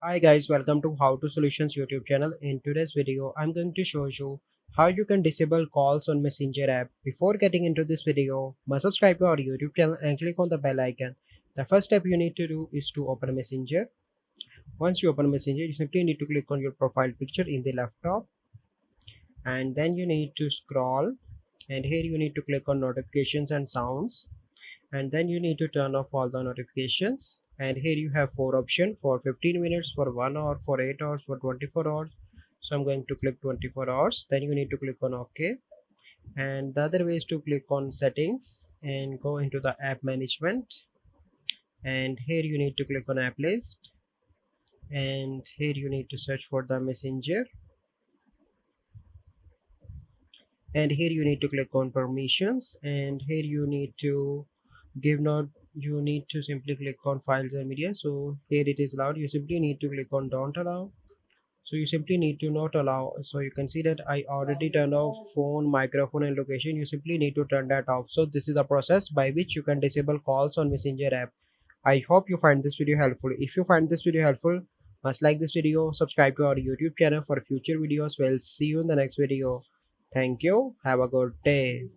Hi guys, welcome to How to Solutions YouTube channel. In today's video, I'm going to show you how you can disable calls on Messenger app. Before getting into this video, must subscribe to our YouTube channel and click on the bell icon. The first step you need to do is to open Messenger. Once you open Messenger, you simply need to click on your profile picture in the laptop, and then you need to scroll, and here you need to click on notifications and sounds, and then you need to turn off all the notifications. And here you have four options: for 15 minutes, for 1 hour, for 8 hours, for 24 hours. So I'm going to click 24 hours. Then you need to click on OK. And the other way is to click on settings and go into the app management, and here you need to click on app list, and here you need to search for the messenger, and here you need to click on permissions, and here you need to give not you need to simply click on files and media. So here it is allowed, you simply need to click on don't allow. So you simply need to not allow. So you can see that I already turned off phone, microphone and location. You simply need to turn that off. So this is the process by which you can disable calls on messenger app. I hope you find this video helpful. If you find this video helpful, must like this video, subscribe to our YouTube channel for future videos. We'll see you in the next video. Thank you. Have a good day.